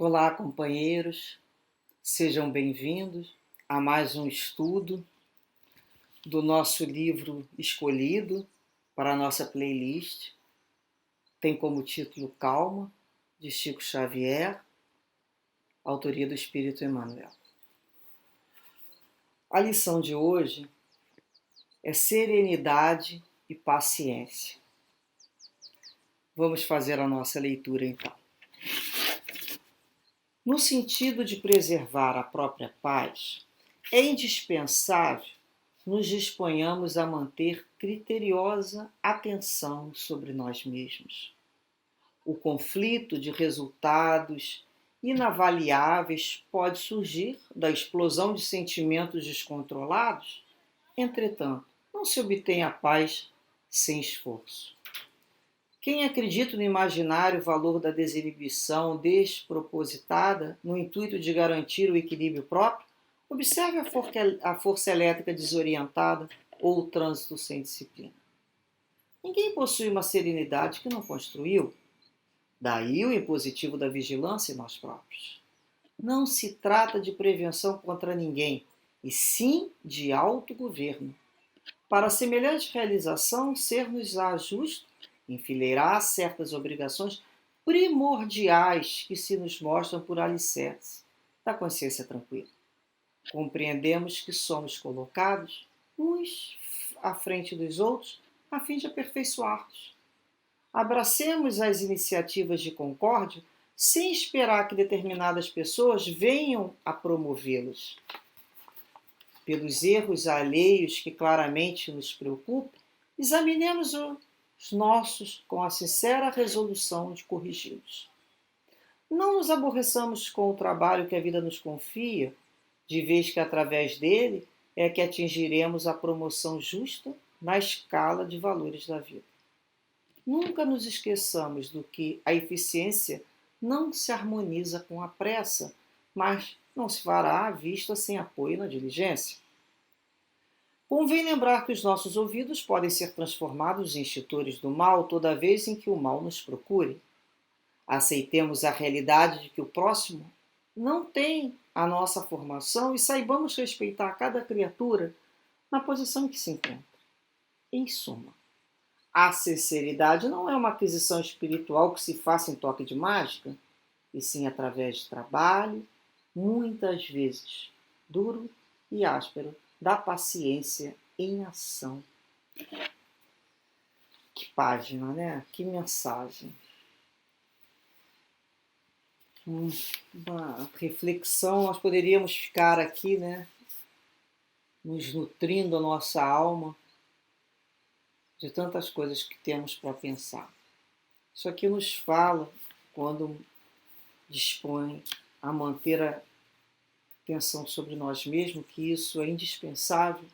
Olá, companheiros, sejam bem-vindos a mais um estudo do nosso livro escolhido para a nossa playlist. Tem como título Calma, de Chico Xavier, autoria do Espírito Emmanuel. A lição de hoje é serenidade e paciência. Vamos fazer a nossa leitura então. No sentido de preservar a própria paz, é indispensável nos disponhamos a manter criteriosa atenção sobre nós mesmos. O conflito de resultados inavaliáveis pode surgir da explosão de sentimentos descontrolados, entretanto, não se obtém a paz sem esforço. Quem acredita no imaginário valor da desinibição despropositada, no intuito de garantir o equilíbrio próprio, observe a força elétrica desorientada ou o trânsito sem disciplina. Ninguém possui uma serenidade que não construiu. Daí o impositivo da vigilância em nós próprios. Não se trata de prevenção contra ninguém, e sim de autogoverno. Para semelhante realização, ser-nos-á justo enfileirar certas obrigações primordiais que se nos mostram por alicerce da consciência tranquila. Compreendemos que somos colocados uns à frente dos outros a fim de aperfeiçoar-nos. Abracemos as iniciativas de concórdia sem esperar que determinadas pessoas venham a promovê-los. Pelos erros alheios que claramente nos preocupam, examinemos os nossos com a sincera resolução de corrigi-los. Não nos aborreçamos com o trabalho que a vida nos confia, de vez que através dele é que atingiremos a promoção justa na escala de valores da vida. Nunca nos esqueçamos do que a eficiência não se harmoniza com a pressa, mas não se fará à vista sem apoio na diligência. Convém lembrar que os nossos ouvidos podem ser transformados em extintores do mal toda vez em que o mal nos procure. Aceitemos a realidade de que o próximo não tem a nossa formação e saibamos respeitar cada criatura na posição em que se encontra. Em suma, a sinceridade não é uma aquisição espiritual que se faça em toque de mágica, e sim através de trabalho, muitas vezes duro e áspero, da paciência em ação. Que página, né? Que mensagem. Uma reflexão, nós poderíamos ficar aqui, né? Nos nutrindo a nossa alma de tantas coisas que temos para pensar. Isso aqui nos fala, quando dispõe a manter a atenção sobre nós mesmos, que isso é indispensável.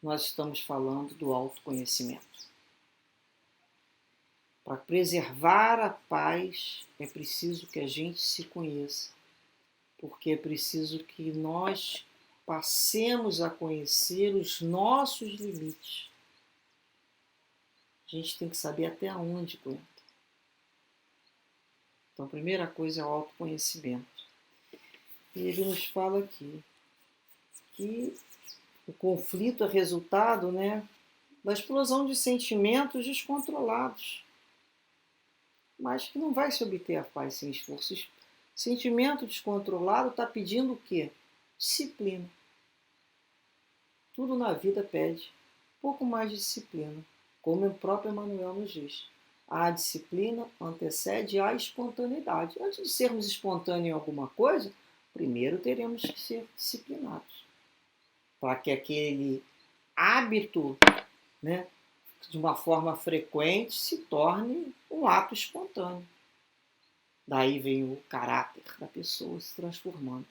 Nós estamos falando do autoconhecimento. Para preservar a paz, é preciso que a gente se conheça, porque é preciso que nós passemos a conhecer os nossos limites. A gente tem que saber até onde aguenta. Então, a primeira coisa é o autoconhecimento. E ele nos fala aqui que o conflito é resultado, né, da explosão de sentimentos descontrolados, mas que não vai se obter a paz sem esforço. Sentimento descontrolado está pedindo o quê? Disciplina. Tudo na vida pede pouco mais de disciplina, como o próprio Emmanuel nos diz. A disciplina antecede a espontaneidade. Antes de sermos espontâneos em alguma coisa, primeiro teremos que ser disciplinados, para que aquele hábito, né, de uma forma frequente, se torne um ato espontâneo. Daí vem o caráter da pessoa se transformando.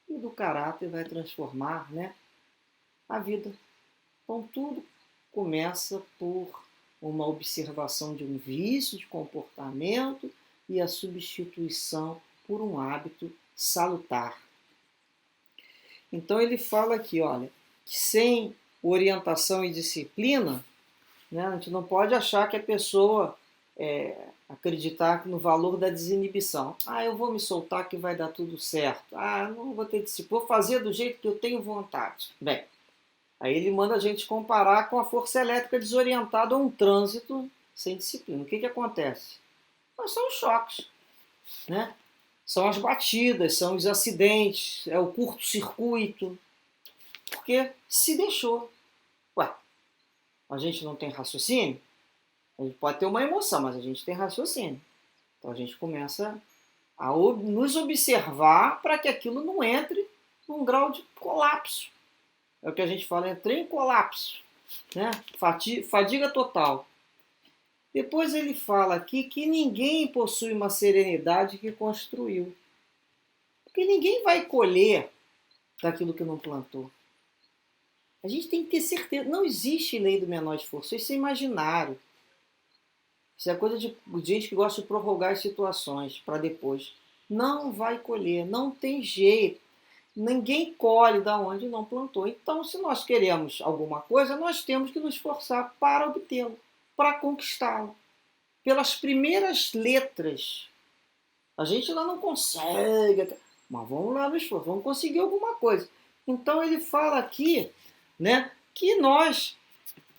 E do caráter vai transformar, né, a vida. Então tudo começa por uma observação de um vício de comportamento e a substituição por um hábito salutar. Então ele fala aqui, olha, que sem orientação e disciplina, né, a gente não pode achar que a pessoa Acreditar no valor da desinibição. Eu vou me soltar que vai dar tudo certo. Não vou ter disciplina. Vou fazer do jeito que eu tenho vontade. Bem, aí ele manda a gente comparar com a força elétrica desorientada ou um trânsito sem disciplina. O que acontece? São os choques, né? São as batidas, são os acidentes, é o curto-circuito. Porque se deixou. A gente não tem raciocínio? A gente pode ter uma emoção, mas a gente tem raciocínio. Então a gente começa a nos observar para que aquilo não entre num grau de colapso. É o que a gente fala, entrei em colapso, né? Fadiga total. Depois ele fala aqui que ninguém possui uma serenidade que construiu. Porque ninguém vai colher daquilo que não plantou. A gente tem que ter certeza. Não existe lei do menor esforço. Isso é imaginário. Isso é coisa de gente que gosta de prorrogar as situações para depois. Não vai colher. Não tem jeito. Ninguém colhe da onde não plantou. Então, se nós queremos alguma coisa, nós temos que nos esforçar para obtê-lo, para conquistá-lo. Pelas primeiras letras. A gente lá não consegue, mas vamos lá no esforço, vamos conseguir alguma coisa. Então ele fala aqui, né, que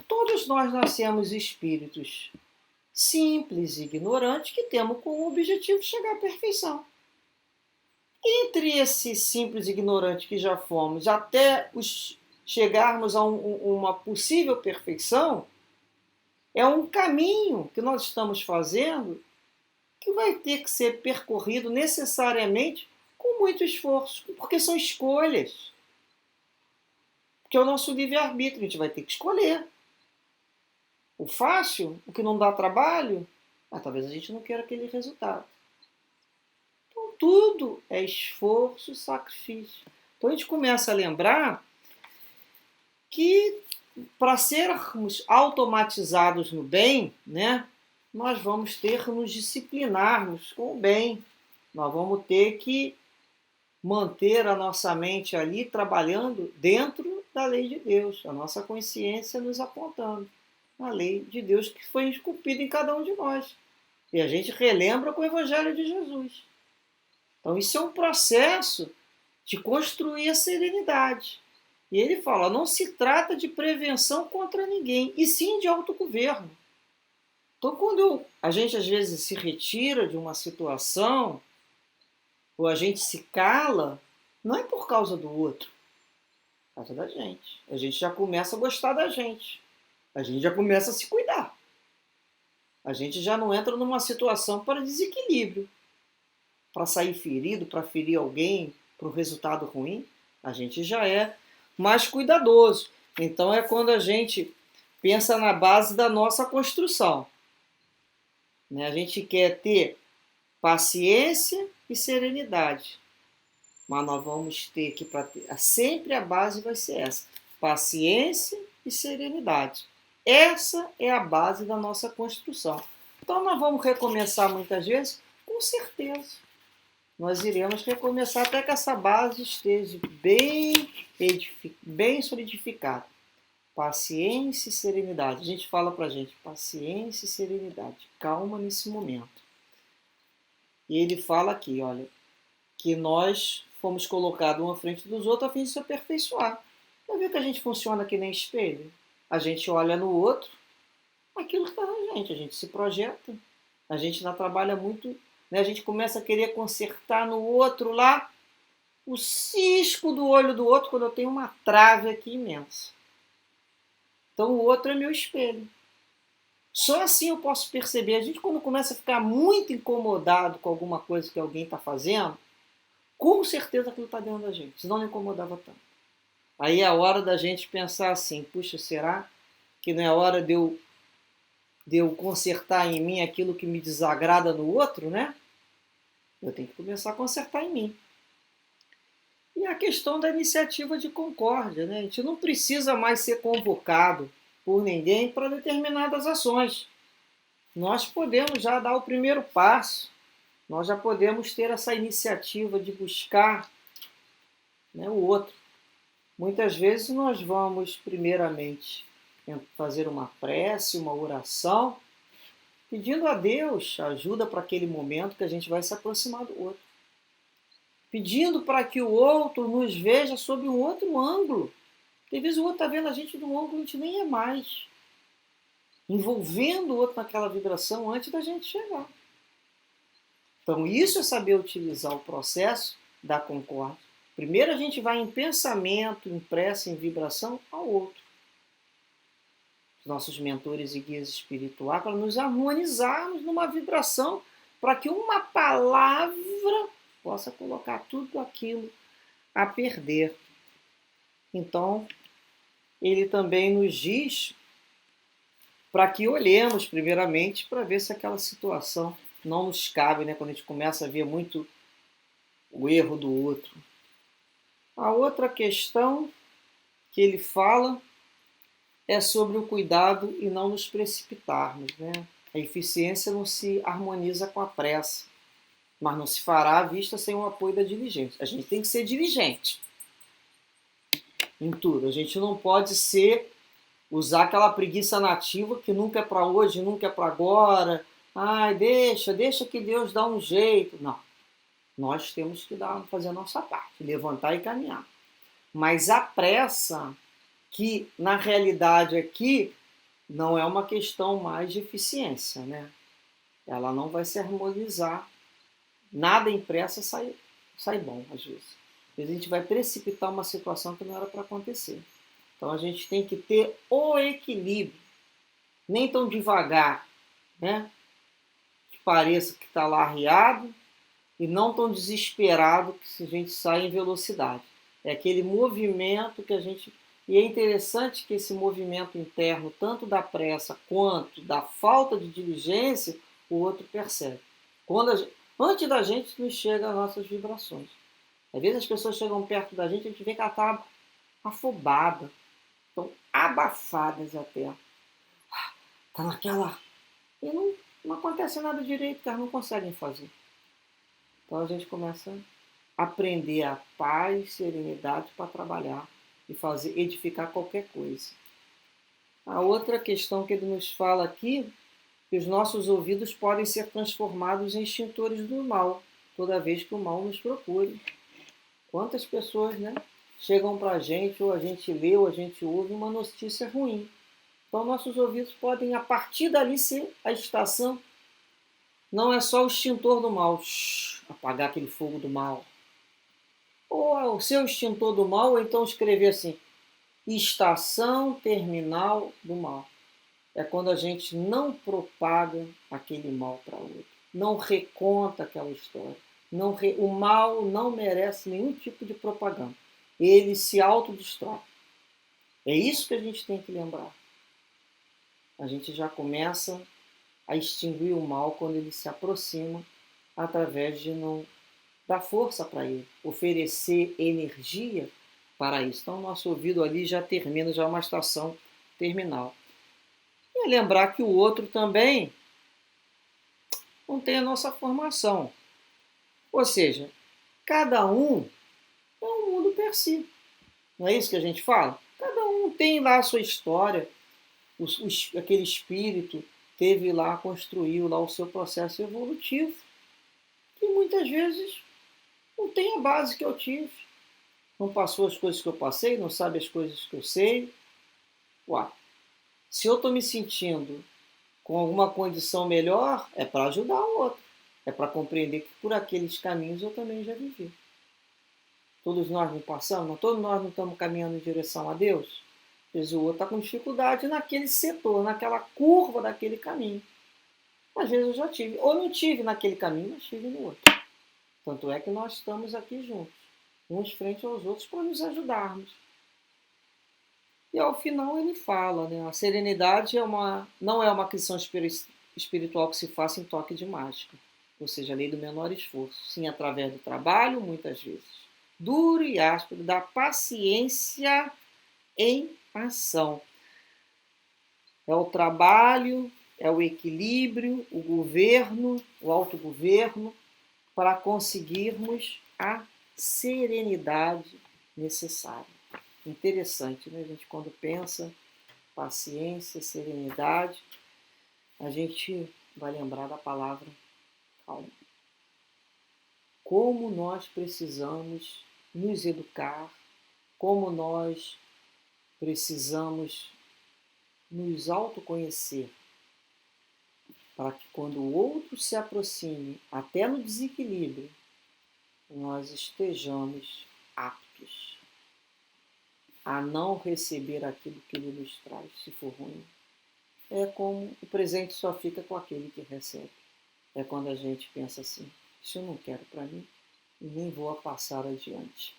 todos nós nascemos espíritos simples e ignorantes que temos como objetivo chegar à perfeição. Entre esse simples e ignorante que já fomos, até chegarmos a uma possível perfeição, é um caminho que nós estamos fazendo que vai ter que ser percorrido necessariamente com muito esforço, porque são escolhas. Porque é o nosso livre-arbítrio, a gente vai ter que escolher. O fácil, o que não dá trabalho, talvez a gente não queira aquele resultado. Então tudo é esforço e sacrifício. Então a gente começa a lembrar que para sermos automatizados no bem, né, nós vamos ter que nos disciplinarmos com o bem. Nós vamos ter que manter a nossa mente ali trabalhando dentro da lei de Deus, a nossa consciência nos apontando a lei de Deus que foi esculpida em cada um de nós. E a gente relembra com o Evangelho de Jesus. Então isso é um processo de construir a serenidade. E ele fala, não se trata de prevenção contra ninguém, e sim de autogoverno. Então, quando a gente às vezes se retira de uma situação, ou a gente se cala, não é por causa do outro, é por causa da gente. A gente já começa a gostar da gente. A gente já começa a se cuidar. A gente já não entra numa situação para desequilíbrio, para sair ferido, para ferir alguém, para um resultado ruim. A gente já é mais cuidadoso. Então é quando a gente pensa na base da nossa construção. A gente quer ter paciência e serenidade. Mas nós vamos ter que, sempre a base vai ser essa. Paciência e serenidade. Essa é a base da nossa construção. Então nós vamos recomeçar muitas vezes? Com certeza. Nós iremos recomeçar até que essa base esteja bem solidificada. Paciência e serenidade. A gente fala pra gente, paciência e serenidade. Calma nesse momento. E ele fala aqui, olha, que nós fomos colocados um à frente dos outros a fim de se aperfeiçoar. Vai ver que a gente funciona que nem espelho. A gente olha no outro, aquilo que está na gente. A gente se projeta. A gente não trabalha muito, né? A gente começa a querer consertar no outro lá o cisco do olho do outro quando eu tenho uma trave aqui imensa. Então o outro é meu espelho. Só assim eu posso perceber. A gente quando começa a ficar muito incomodado com alguma coisa que alguém está fazendo, com certeza aquilo está dentro da gente, senão não incomodava tanto. Aí é a hora da gente pensar assim, puxa, será que não é hora de eu consertar em mim aquilo que me desagrada no outro, né? Eu tenho que começar a consertar em mim. E a questão da iniciativa de concórdia, né? A gente não precisa mais ser convocado por ninguém para determinadas ações. Nós podemos já dar o primeiro passo, nós já podemos ter essa iniciativa de buscar, né, o outro. Muitas vezes nós vamos, primeiramente, fazer uma prece, uma oração, pedindo a Deus ajuda para aquele momento que a gente vai se aproximar do outro. Pedindo para que o outro nos veja sob um outro ângulo. Às vezes o outro está vendo a gente de um ângulo que a gente nem é mais. Envolvendo o outro naquela vibração antes da gente chegar. Então isso é saber utilizar o processo da concórdia. Primeiro a gente vai em pensamento, em prece, em vibração ao outro. Os nossos mentores e guias espirituais, para nos harmonizarmos numa vibração, para que uma palavra possa colocar tudo aquilo a perder. Então, ele também nos diz para que olhemos primeiramente para ver se aquela situação não nos cabe, né? Quando a gente começa a ver muito o erro do outro. A outra questão que ele fala é sobre o cuidado e não nos precipitarmos, né? A eficiência não se harmoniza com a pressa, mas não se fará à vista sem o apoio da diligência. A gente tem que ser diligente em tudo. A gente não pode usar aquela preguiça nativa que nunca é para hoje, nunca é para agora. Ai, deixa que Deus dá um jeito. Não. Nós temos que fazer a nossa parte, levantar e caminhar. Mas a pressa, que na realidade aqui não é uma questão mais de eficiência, né? Ela não vai se harmonizar. Nada em pressa sai bom, às vezes. Às vezes a gente vai precipitar uma situação que não era para acontecer. Então a gente tem que ter o equilíbrio. Nem tão devagar, né? Que pareça que está lá arriado, e não tão desesperado que a gente sai em velocidade. É aquele movimento que a gente... E é interessante que esse movimento interno, tanto da pressa quanto da falta de diligência, o outro percebe. Antes da gente nos chegam as nossas vibrações. Às vezes as pessoas chegam perto da gente vê que ela está afobada, estão abafadas até. Está naquela... E não acontece nada direito, que elas não conseguem fazer. Então a gente começa a aprender a paz, serenidade para trabalhar e edificar qualquer coisa. A outra questão que ele nos fala aqui, que os nossos ouvidos podem ser transformados em extintores do mal, toda vez que o mal nos procure. Quantas pessoas, né, chegam para a gente, ou a gente lê, ou a gente ouve uma notícia ruim. Então nossos ouvidos podem, a partir dali, ser a estação. Não é só o extintor do mal, apagar aquele fogo do mal. Ou o seu extintor do mal, ou então escrever assim, estação terminal do mal. É quando a gente não propaga aquele mal para outro, não reconta aquela história. O mal não merece nenhum tipo de propaganda. Ele se autodestrói. É isso que a gente tem que lembrar. A gente já começa a extinguir o mal quando ele se aproxima, através de não dar força para ele, oferecer energia para isso. Então, o nosso ouvido ali já termina, já é uma estação terminal. E lembrar que o outro também não tem a nossa formação. Ou seja, cada um é um mundo per si. Não é isso que a gente fala? Cada um tem lá a sua história, aquele espírito teve lá, construiu lá o seu processo evolutivo, e muitas vezes não tem a base que eu tive, não passou as coisas que eu passei, não sabe as coisas que eu sei. Ué, se eu estou me sentindo com alguma condição melhor, é para ajudar o outro, é para compreender que por aqueles caminhos eu também já vivi. Todos nós não passamos, todos nós não estamos caminhando em direção a Deus. Às vezes o outro está com dificuldade naquele setor, naquela curva daquele caminho. Às vezes eu já tive, ou não tive naquele caminho, mas tive no outro. Tanto é que nós estamos aqui juntos, uns frente aos outros, para nos ajudarmos. E ao final ele fala, né, a serenidade não é uma aquisição espiritual que se faça em toque de mágica, ou seja, a lei do menor esforço, sim através do trabalho, muitas vezes, duro e áspero, da paciência em ação. É o trabalho, é o equilíbrio, o governo, o autogoverno, para conseguirmos a serenidade necessária. Interessante, né? A gente quando pensa paciência, serenidade, a gente vai lembrar da palavra calma. Como nós precisamos nos educar, como nós precisamos nos autoconhecer, para que quando o outro se aproxime, até no desequilíbrio, nós estejamos aptos a não receber aquilo que ele nos traz, se for ruim. É como o presente só fica com aquele que recebe. É quando a gente pensa assim, isso eu não quero para mim e nem vou passar adiante.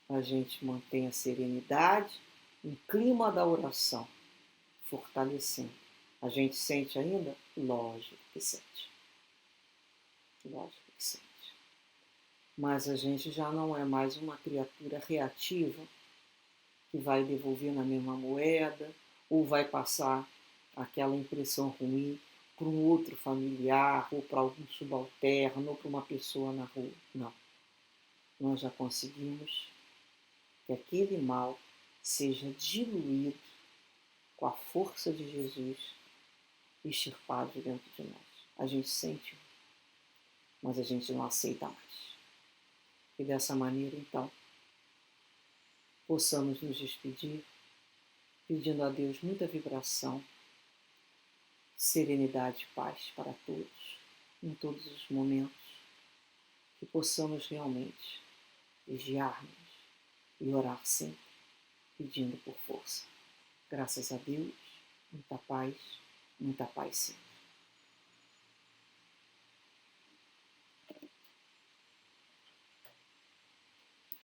A gente mantém a serenidade, um clima da oração, fortalecendo. A gente sente ainda? Lógico que sente. Lógico que sente. Mas a gente já não é mais uma criatura reativa que vai devolver na mesma moeda ou vai passar aquela impressão ruim para um outro familiar ou para algum subalterno ou para uma pessoa na rua. Não. Nós já conseguimos que aquele mal seja diluído com a força de Jesus extirpado dentro de nós. A gente sente, mas a gente não aceita mais. E dessa maneira, então, possamos nos despedir, pedindo a Deus muita vibração, serenidade e paz para todos, em todos os momentos, que possamos realmente vigiar-nos e orar sempre, pedindo por força. Graças a Deus, muita paz sempre.